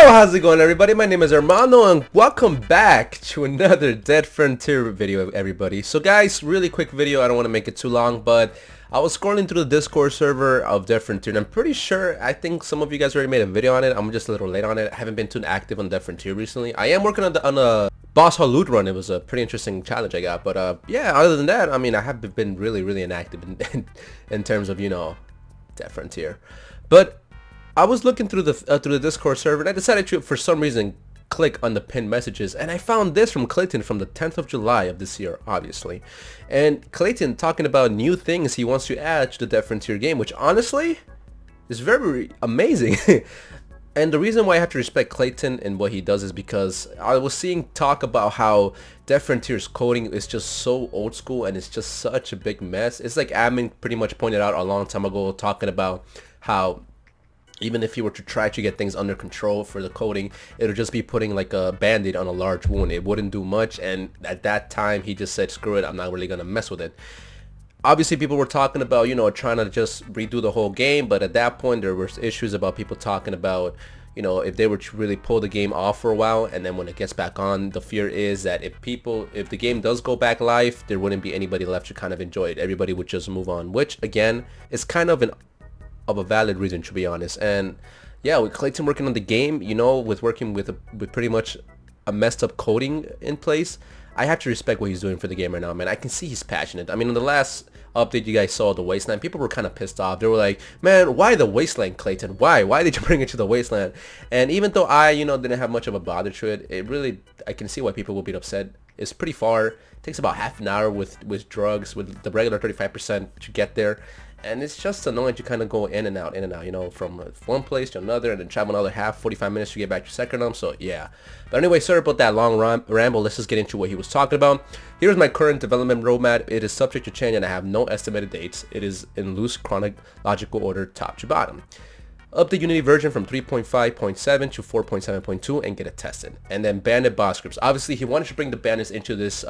How's it going, everybody? My name is Armando and welcome back to another Dead Frontier video, everybody. So guys, really quick video. I don't want to make it too long, but I was scrolling through the Discord server of Dead Frontier and I'm pretty sure, I think some of you guys already made a video on it. I'm just a little late on it. I haven't been too active on Dead Frontier recently. I am working on a boss hall loot run. It was a pretty interesting challenge I got, but yeah, other than that, I mean, I have been really inactive in terms of, you know, Dead Frontier. But I was looking through the Discord server and I decided to, for some reason, click on the pinned messages, and I found this from Clayton from the 10th of July of this year, obviously. And Clayton talking about new things he wants to add to the Dead Frontier game, which honestly is very amazing. And the reason why I have to respect Clayton and what he does is because I was seeing talk about how Dead Frontier's coding is just so old school and it's just such a big mess. It's like admin pretty much pointed out a long time ago, talking about how even if you were to try to get things under control for the coding, it'll just be putting like a band-aid on a large wound. It wouldn't do much, and at that time he just said, screw it, I'm not really gonna mess with it. Obviously people were talking about, you know, trying to just redo the whole game, but at that point there were issues about people talking about, you know, if they were to really pull the game off for a while and then when it gets back on, the fear is that if the game does go back live, there wouldn't be anybody left to kind of enjoy it. Everybody would just move on, which again is kind of a valid reason, to be honest. And yeah, with Clayton working on the game, you know, with working with pretty much a messed up coding in place, I have to respect what he's doing for the game right now, man. I can see he's passionate. I mean, in the last update you guys saw, the Wasteland, people were kind of pissed off. They were like, man, why the Wasteland, Clayton? Why did you bring it to the Wasteland? And even though I, you know, didn't have much of a bother to it, I can see why people will be upset. It's pretty far. It takes about half an hour with drugs, with the regular 35% to get there. And it's just annoying to kind of go in and out, you know, from one place to another and then travel another 45 minutes to get back to Secondum. So yeah. But anyway, sorry about that long ramble. Let's just get into what he was talking about. Here's my current development roadmap. It is subject to change and I have no estimated dates. It is in loose chronological order, top to bottom. Up the Unity version from 3.5.7 to 4.7.2 and get it tested. And then bandit boss scripts. Obviously, he wanted to bring the bandits into this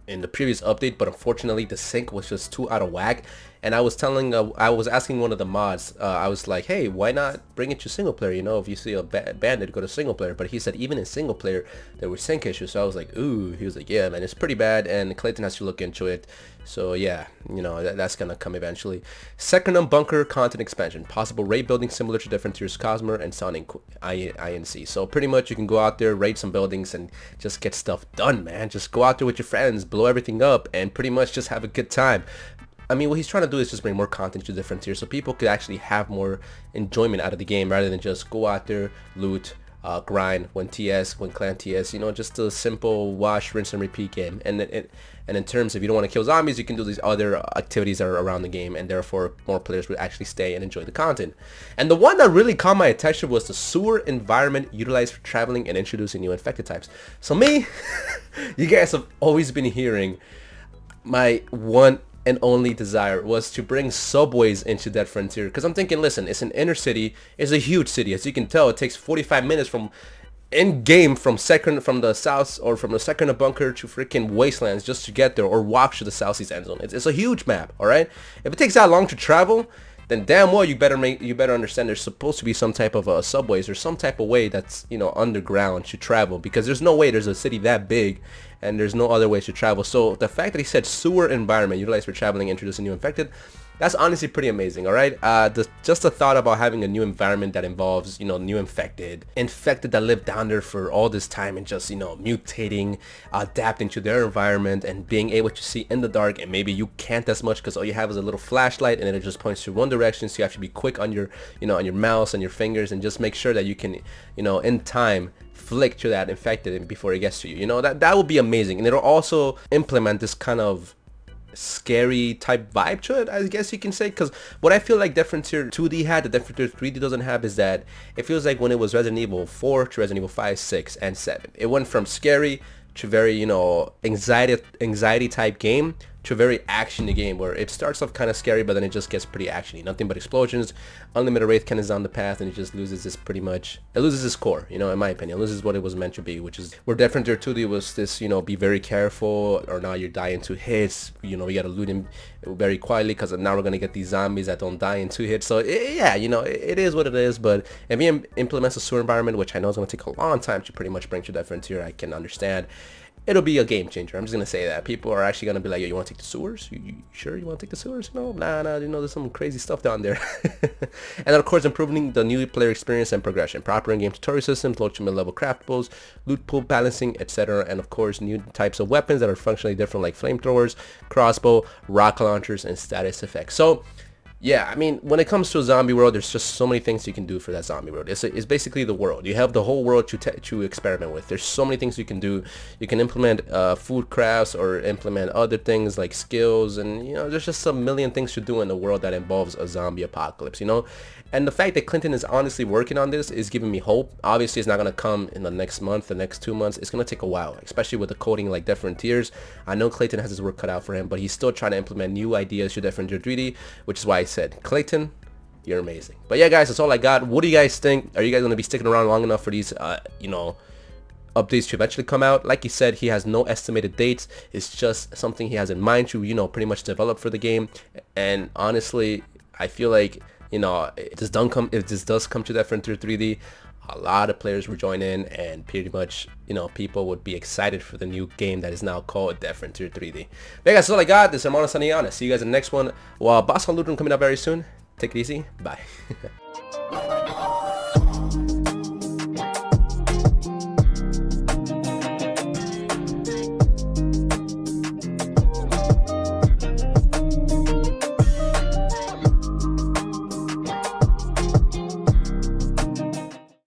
in the previous update, but unfortunately the sync was just too out of whack. And I was asking one of the mods, I was like, hey, why not bring it to single player? You know, if you see a bandit, go to single player. But he said even in single player there were sync issues. So I was like, ooh. He was like, yeah, man, it's pretty bad, and Clayton has to look into it. So yeah, you know, that's gonna come eventually. Secondum bunker content expansion, possible raid building similar to Dead Frontier's Cosmere and Sounding INC. So pretty much you can go out there, raid some buildings and just get stuff done, man. Just go out there with your friends, blow everything up, and pretty much just have a good time. I mean, what he's trying to do is just bring more content to Dead Frontier so people could actually have more enjoyment out of the game rather than just go out there, loot, grind, win clan TS, you know, just a simple wash, rinse, and repeat game. And in terms of, if you don't want to kill zombies, you can do these other activities that are around the game, and therefore more players would actually stay and enjoy the content. And the one that really caught my attention was the sewer environment utilized for traveling and introducing new infected types. So me, you guys have always been hearing my one and only desire was to bring subways into Dead Frontier, because I'm thinking, listen, it's an inner city, it's a huge city. As you can tell, it takes 45 minutes from in game from the south or from the second bunker to freaking Wastelands just to get there, or walk to the southeast end zone. It's a huge map, all right? If it takes that long to travel, then damn well you better understand there's supposed to be some type of subways or some type of way that's, you know, underground to travel, because there's no way there's a city that big and there's no other ways to travel. So the fact that he said sewer environment utilized for traveling, introducing new infected, that's honestly pretty amazing, all right? Just the thought about having a new environment that involves, you know, new infected that lived down there for all this time and just, you know, mutating, adapting to their environment and being able to see in the dark, and maybe you can't as much because all you have is a little flashlight and it just points to one direction, so you have to be quick on your, you know, on your mouse and your fingers and just make sure that you can, you know, in time flick to that infected before it gets to you. You know, that would be amazing. And it'll also implement this kind of scary type vibe to it, I guess you can say, because what I feel like Dead Frontier 2D had, the Dead Frontier 3D doesn't have, is that it feels like when it was Resident Evil 4 to Resident Evil 5, 6, and 7, it went from scary to very, you know, anxiety type game to a very actiony game where it starts off kind of scary, but then it just gets pretty actiony. Nothing but explosions, unlimited wraith cannons down the path, and it just loses its it loses its core, you know, in my opinion. It loses what it was meant to be, which is where Death Frontier 2D was this, you know, be very careful, or now you're dying 2 hits, you know, you gotta loot him very quietly, because now we're gonna get these zombies that don't die in 2 hits. So yeah, you know, it is what it is. But if he implements a sewer environment, which I know is gonna take a long time to pretty much bring to Death Frontier, I can understand. It'll be a game changer. I'm just gonna say that. People are actually gonna be like, yo, you wanna take the sewers? You sure you wanna take the sewers? No, nah, you know, there's some crazy stuff down there. And then of course, improving the new player experience and progression, proper in-game tutorial systems, low to mid-level craftables, loot pool balancing, etc. And of course, new types of weapons that are functionally different, like flamethrowers, crossbow, rocket launchers, and status effects. So yeah, I mean, when it comes to a zombie world, there's just so many things you can do for that zombie world. It's basically the world. You have the whole world to experiment with. There's so many things you can do. You can implement food crafts, or implement other things like skills, and you know, there's just a million things to do in a world that involves a zombie apocalypse, you know. And the fact that Clinton is honestly working on this is giving me hope. Obviously, it's not gonna come in the next month, the next 2 months. It's gonna take a while, especially with the coding like Death Frontiers. I know Clayton has his work cut out for him, but he's still trying to implement new ideas to Death Frontier 3D, which is why I said, Clayton, you're amazing. But yeah, guys, that's all I got. What do you guys think? Are you guys gonna be sticking around long enough for these, you know, updates to eventually come out? Like he said, he has no estimated dates. It's just something he has in mind to, you know, pretty much develop for the game. And honestly, I feel like, you know, if this does come to Death Frontier 3D, a lot of players will join in, and pretty much, you know, people would be excited for the new game that is now called Death Frontier 3D. But yeah, guys, that's all I got. This is Hermano signing out. See you guys in the next one. Well, Boss on Loot Room coming up very soon. Take it easy. Bye.